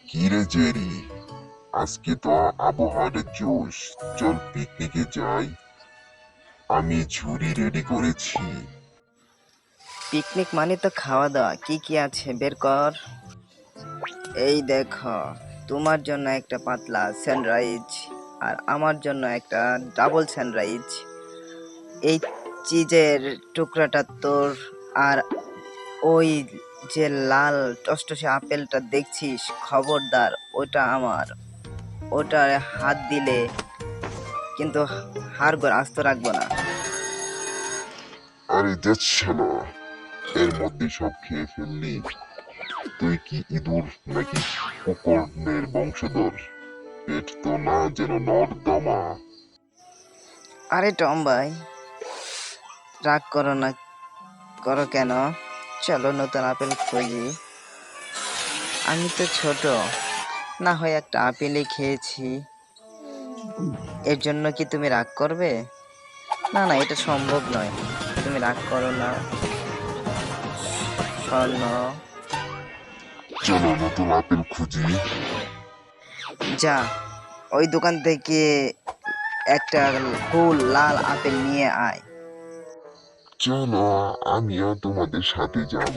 কি রে জেরি, আজকে তো আবহাওয়াটা জোশ। চল পিকনিকে যাই। আমি ঝুড়ি রেডি করেছি। পিকনিক মানে তো খাওয়া দাওয়া, কি কি আছে বের কর। এই দেখো, তোমার জন্য একটা পাতলা সানরাইজ আর আমার জন্য একটা ডাবল সানরাইজ। এই চিজের টুকরাটা তোর, আর ওই যে লাল টসটসে আপেলটা দেখছিস, খবরদার ওটা আমার। ওটা হাত দিলে কিন্তু হাড়গোড় আস্ত রাখবো না। আরে যাচ্ছে না, এর মধ্যে সব খেয়ে ফেললি। তুই কি ইঁদুর নাকি কুকুরের বংশধর? পেট তো না যেন নর্দমা। আরে টম ভাই, রাগ করো না, করো কেন? চলো নতুন আপেল খুঁজি। আমি তো ছোট, না হয় একটা আপেলই খেয়েছি, এর জন্য কি তুমি রাগ করবে? না না, এটা সম্ভব নয়, তুমি রাগ করো না। স্বর্ণ, চলো নতুন আপেল খুঁজি। যা ওই দোকান থেকে একটা গোল লাল আপেল নিয়ে আয়। চলো, আমিও তোমাদের সাথে যাব।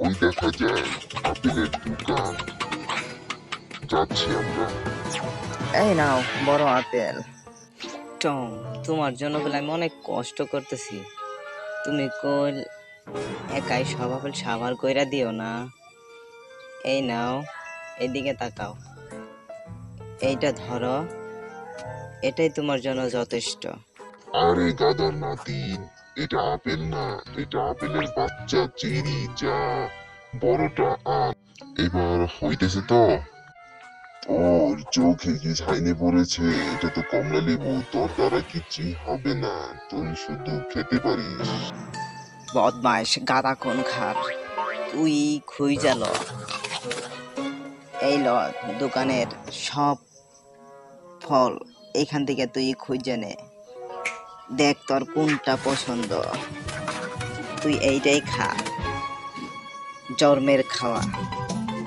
ওই দেখা যায় আপেলের দোকান। যাচ্ছি আমরা। এই নাও বড় আপেল। টম, তোমার জন্য বলে আমি অনেক কষ্ট করতেছি, তুমি কইল একাই সব আপেল সাবার কইরা দিও না। এই নাও, এদিকে তাকাও, এইটা ধরো, এটাই তোমার জন্য যথেষ্ট। আরে গাদার নাতি, এটা আপেল না, এটা আপেলের বাচ্চা চেরি। যা, বড়টা আন। এবার হইতেছে তো? ওর চোখে কি ছাইনে পড়েছে? এটা তো কমলা লেবু, তোর দ্বারা কিছুই হবে না। তুই শুধু খেতে পারিস। বদমাইশ গাদা কোন খার, তুই খুঁজা ল। এই ল দোকানের সব ফল, এখান থেকে তুই খুঁজে নে, দেখ তোর কোনটা পছন্দ, তুই এইটাই খা। জন্মের খাওয়া,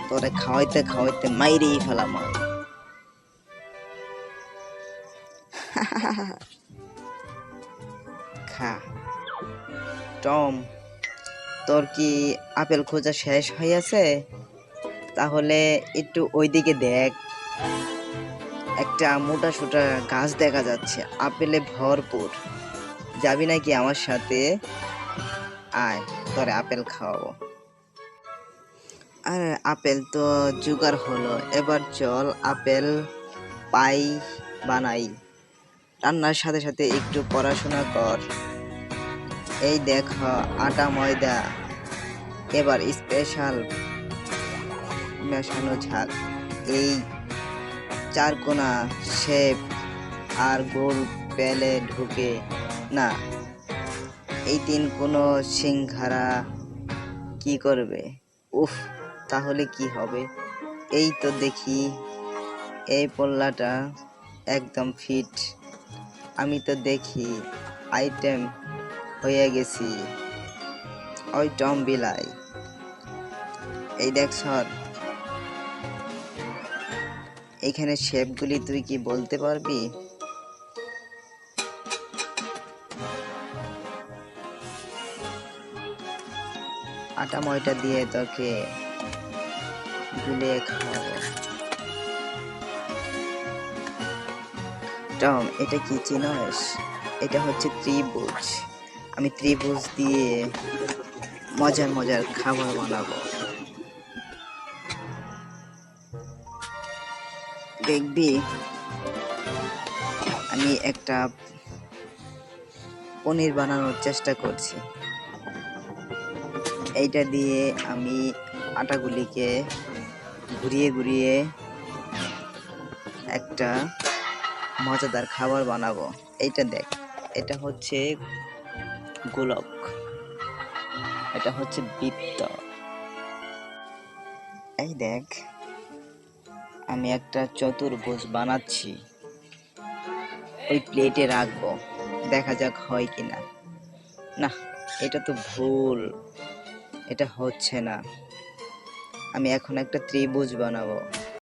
তোরে খাওয়াইতে খাওয়াইতে মাইরেই ফেলাম আমি। খা। টম, তোর কি আপেল খোঁজা শেষ হয়েছে? তাহলে একটু ওইদিকে দেখ, একটা মোটা সোটা গাছ দেখা যাচ্ছে, আপেলে ভরপুর। যাবি নাকি আমার সাথে? আয়, তোরে আপেল খাওয়াবো। আর আপেল তো জোগাড় হলো, এবার চল আপেল পাই বানাই। রান্নার সাথে সাথে একটু পড়াশোনা কর। এই দেখ, আটা ময়দা, এবার স্পেশাল মেশানো ঝাল। এই চারকোনা শেপ আর গোল পেলে ঢুকে না, এই তিন কোনো সিংহারা কি করবে? উফ, তাহলে কি হবে? এই তো দেখি, এই পল্লাটা একদম ফিট। আমি তো দেখি আইটেম হয়ে গেছি। ওই টম বিলাই, এই দেখ স্যার, এইখানে শেপগুলি তুই কি বলতে পারবি? আটা ময়দা দিয়ে তোকে গুলিয়ে খাওয়াবো। টম, এটা কি চিনস? এটা হচ্ছে ত্রিভুজ। আমি ত্রিভুজ দিয়ে মজার মজার খাবার বানাবো, দেখবি। আমি একটা পনির বানানোর চেষ্টা করছি। এইটা দিয়ে আমি আটাগুলিকে ঘুরিয়ে ঘুরিয়ে একটা মজাদার খাবার বানাবো। এইটা দেখ, এটা হচ্ছে গোলক, এটা হচ্ছে বৃত্ত। এই দেখ, আমি একটা চতুর্ভুজ বানাচ্ছি, ওই প্লেটে রাখবো, দেখা যাক হয় কিনা। না, এটা তো ভুল, এটা হচ্ছে না। আমি এখন একটা ত্রিভুজ বানাবো।